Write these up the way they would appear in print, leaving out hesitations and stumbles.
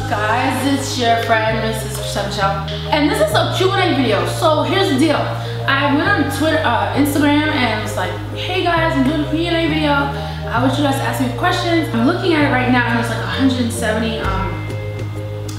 up, guys? It's your friend, Mrs. Chrisette, and this is a Q&A video. So here's the deal. I went on Twitter, Instagram, and was like, hey guys, I'm doing a Q&A video. I want you guys to ask me questions. I'm looking at it right now, and there's like 170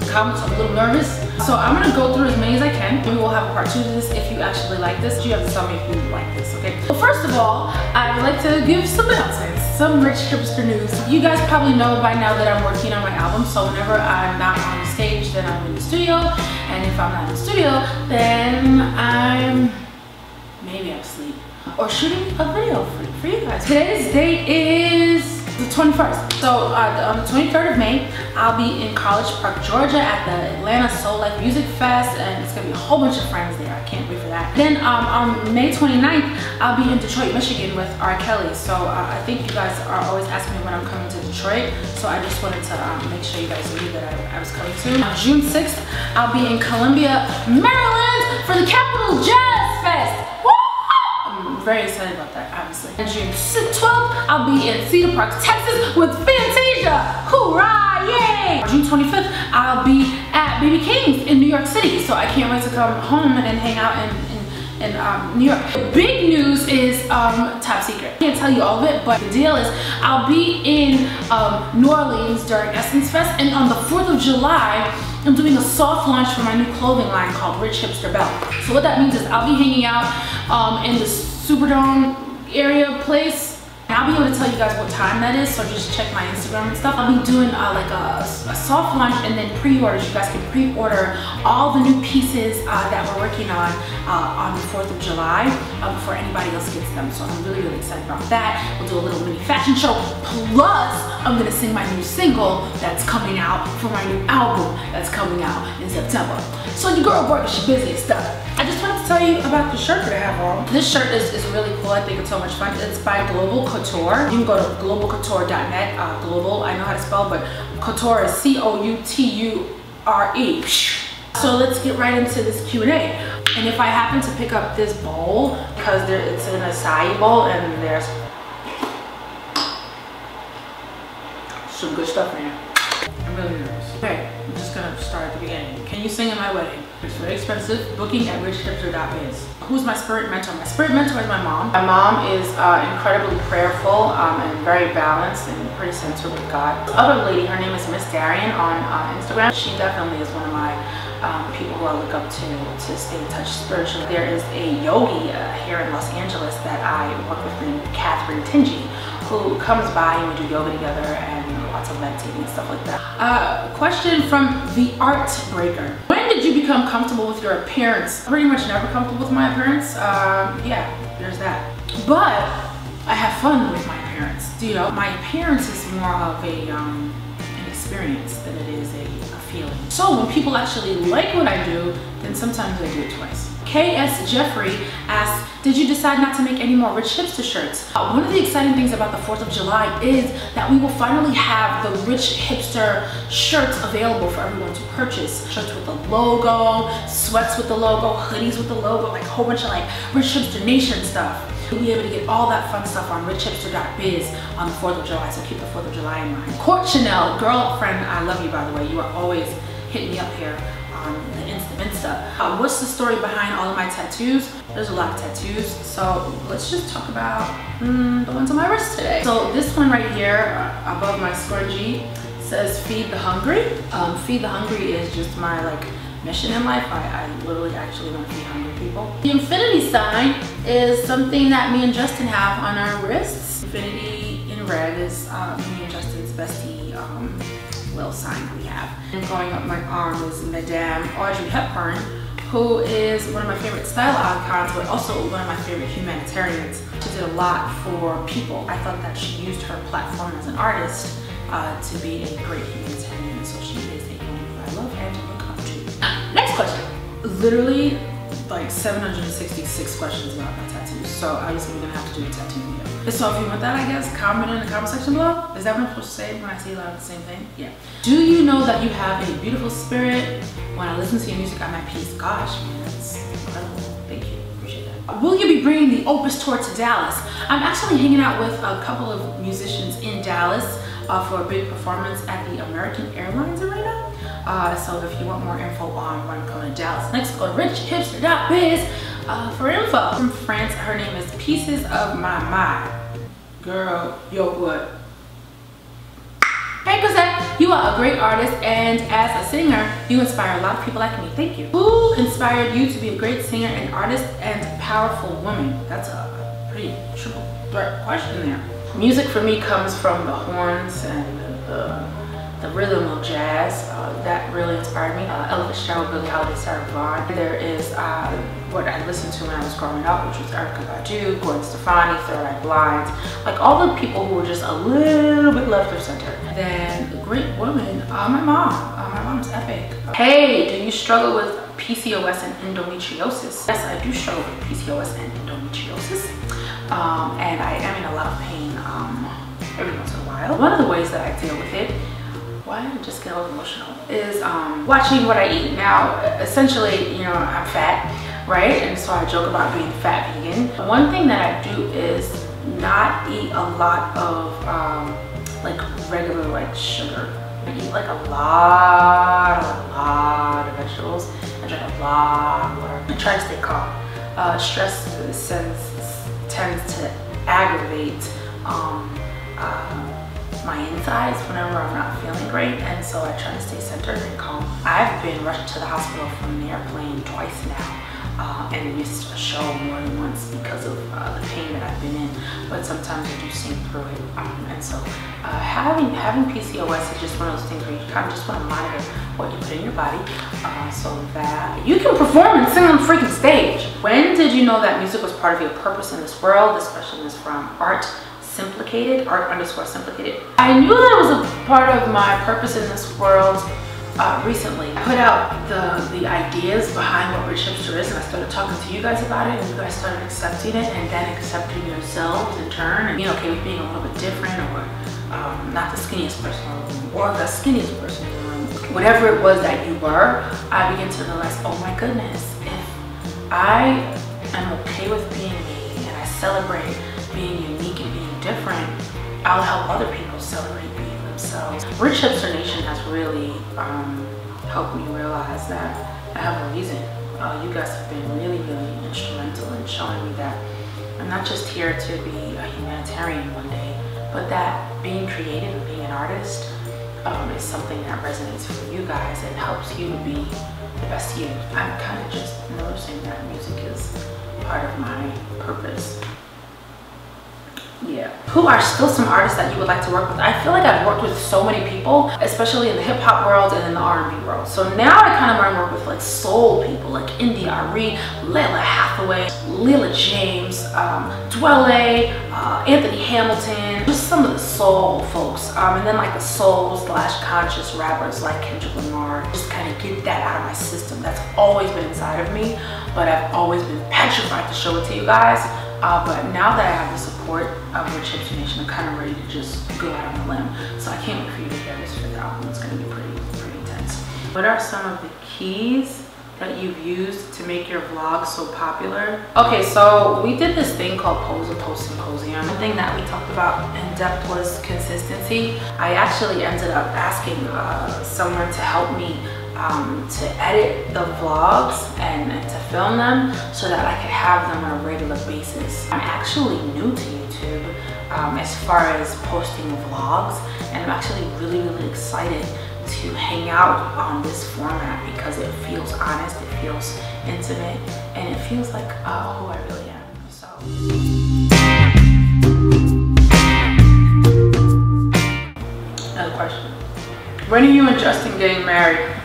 comments. I'm a little nervous. So I'm gonna go through as many as I can. We will have a part 2 to this if you actually like this. You have to tell me if you like this, okay? Well, first of all, I would like to give some announcements, some Rich Hipster news. You guys probably know by now that I'm working on my album, so whenever I'm not on the stage, then I'm in the studio. And if I'm not in the studio, then maybe I'm asleep or shooting a video for you guys. Today's date is the 21st. So on the 23rd of May, I'll be in College Park, Georgia at the Atlanta Soul Life Music Fest, and it's gonna be a whole bunch of friends there. I can't wait for that. Then on May 29th, I'll be in Detroit, Michigan with R. Kelly. So I think you guys are always asking me when I'm coming to Detroit, so I just wanted to make sure you guys knew that I was coming soon. On June 6th, I'll be in Columbia, Maryland for the Capital Jazz Fest. Woo! I'm very excited about that, obviously. On June 12th, I'll be in Cedar Park, Texas with Fantasia. Hoorah! Yay! June 25th, I'll be at BB King's in New York City. So I can't wait to come home and hang out in New York. The big news is top secret. I can't tell you all of it, but the deal is I'll be in New Orleans during Essence Fest, and on the 4th of July, I'm doing a soft launch for my new clothing line called Rich Hipster Belt. So what that means is I'll be hanging out in the Superdome area place. And I'll be able to tell you guys what time that is, so just check my Instagram and stuff. I'll be doing like a soft launch and then pre-orders. You guys can pre-order all the new pieces that we're working on the 4th of July before anybody else gets them. So I'm really, really excited about that. We'll do a little mini fashion show. Plus, I'm gonna sing my new single that's coming out for my new album that's coming out in September. So your girl works, she's busy and stuff. I just wanted to tell you about the shirt that I have on. This shirt is really cool. I think it's so much fun. It's by Global Couture. You can go to globalcouture.net. Global, I know how to spell, but Couture is C-O-U-T-U-R-E. So let's get right into this Q&A. And if I happen to pick up this bowl, because it's an acai bowl and there's some good stuff in here. I'm really nervous. Okay, I'm just gonna start at the beginning. Can you sing at my wedding? It's very expensive. Booking at richhipster.biz. Who's my spirit mentor? My spirit mentor is my mom. My mom is incredibly prayerful and very balanced and pretty centered with God. The other lady, her name is Miss Darian on Instagram. She definitely is one of my people who I look up to stay in touch spiritually. There is a yogi here in Los Angeles that I work with named Catherine Tingy, who comes by and we do yoga together and lots of meditating and stuff like that. Question from the Art Breaker. When did you become comfortable with your appearance? Pretty much never comfortable with my appearance. Yeah, there's that. But I have fun with my appearance. You know, my appearance is more of an experience than it is a feeling. So when people actually like what I do, then sometimes I do it twice. KS Jeffrey asks, did you decide not to make any more Rich Hipster shirts? One of the exciting things about the 4th of July is that we will finally have the Rich Hipster shirts available for everyone to purchase. Shirts with the logo, sweats with the logo, hoodies with the logo, like a whole bunch of like Rich Hipster Nation stuff. You'll be able to get all that fun stuff on richhipster.biz on the 4th of July, so keep the 4th of July in mind. Court Chanel, girlfriend, I love you by the way. You are always hitting me up here on the Insta. What's the story behind all of my tattoos? There's a lot of tattoos, so let's just talk about the ones on my wrist today. So this one right here, above my scrunchie, says feed the hungry. Feed the hungry is just my like mission in life. I literally actually want to feed hungry people. The infinity sign is something that me and Justin have on our wrists. Infinity in red is me and Justin's bestie little sign we have. And going up my arm is Madame Audrey Hepburn, who is one of my favorite style icons, but also one of my favorite humanitarians. She did a lot for people. I thought that she used her platform as an artist to be a great humanitarian, so she is a woman who I love and to look up to. Next question. Literally like 766 questions about my tattoos, so obviously we're gonna have to do a tattoo video. So if you want that, I guess, comment in the comment section below. Is that what I'm supposed to say when I say a lot of the same thing? Yeah. Do you know that you have a beautiful spirit? When I listen to your music, I'm at peace. Gosh, man, that's incredible. Thank you, appreciate that. Will you be bringing the Opus tour to Dallas? I'm actually hanging out with a couple of musicians in Dallas for a big performance at the American Airlines Arena. So if you want more info on when I'm coming to Dallas next, go to richhipster.biz for info. From France, her name is Pieces of My Mind. Girl, yo, what? Hey Chrisette, you are a great artist, and as a singer, you inspire a lot of people like me. Thank you. Who inspired you to be a great singer and artist and powerful woman? That's a pretty triple threat question there. Music for me comes from the horns and the rhythm of jazz. That really inspired me. Ella Fitzgerald, Billie Holiday, Sarah Vaughan. There is what I listened to when I was growing up, which was Erykah Badu, Gwen Stefani, Third Eye Blind, like all the people who were just a little bit left of center. Then the great woman, my mom. My mom's epic. Hey, do you struggle with PCOS and endometriosis? Yes, I do struggle with PCOS and endometriosis, and I am in a lot of pain every once in a while. One of the ways that I deal with it, why I just get a little emotional, is watching what I eat. Now, essentially, you know, I'm fat, right? And so I joke about being fat vegan. One thing that I do is not eat a lot of like regular like sugar. I eat like a lot of vegetables. I drink a lot of water. I try to stay calm. Stress tends to aggravate my insides whenever I'm not feeling great, and so I try to stay centered and calm. I've been rushed to the hospital from the airplane twice now, and missed a show more than once because of the pain that I've been in, but sometimes I do sink through it. And so having PCOS is just one of those things where you kind of just want to monitor what you put in your body so that you can perform and sing on the freaking stage. When did you know that music was part of your purpose in this world? This question is from art_simplicated. I knew that it was a part of my purpose in this world recently. I put out the ideas behind what Rich Hipster is, and I started talking to you guys about it, and you guys started accepting it, and then accepting yourselves in turn, and being okay with being a little bit different, or not the skinniest person in the room, or the skinniest person in the room. Whatever it was that you were, I began to realize, oh my goodness, if I am okay with being me, and I celebrate being unique and being different, I'll help other people celebrate being themselves. Rich Hipster Nation has really helped me realize that I have a reason. You guys have been really instrumental in showing me that I'm not just here to be a humanitarian one day, but that being creative and being an artist is something that resonates for you guys and helps you to be the best you. I'm kind of just noticing that music is part of my purpose. Yeah. Who are still some artists that you would like to work with? I feel like I've worked with so many people, especially in the hip hop world and in the R&B world. So now I kind of want to work with like soul people like India Arie, Layla Hathaway, Lila James, Dwelle, Anthony Hamilton, just some of the soul folks. And then like the soul/conscious rappers like Kendrick Lamar. Just kind of get that out of my system. That's always been inside of me, but I've always been petrified to show it to you guys. But now that I have the support of Rich Hipster Nation, I'm kind of ready to just go out on a limb. So I can't wait for you to hear this fifth album. It's going to be pretty intense. What are some of the keys that you've used to make your vlog so popular? Okay, so we did this thing called Pose a Post Symposium. One thing that we talked about in depth was consistency. I actually ended up asking someone to help me to edit the vlogs and to film them so that I could have them on a regular basis. I'm actually new to YouTube as far as posting vlogs, and I'm actually really excited to hang out on this format because it feels honest, it feels intimate, and it feels like who I really am. So. Another question. When are you interested in getting married?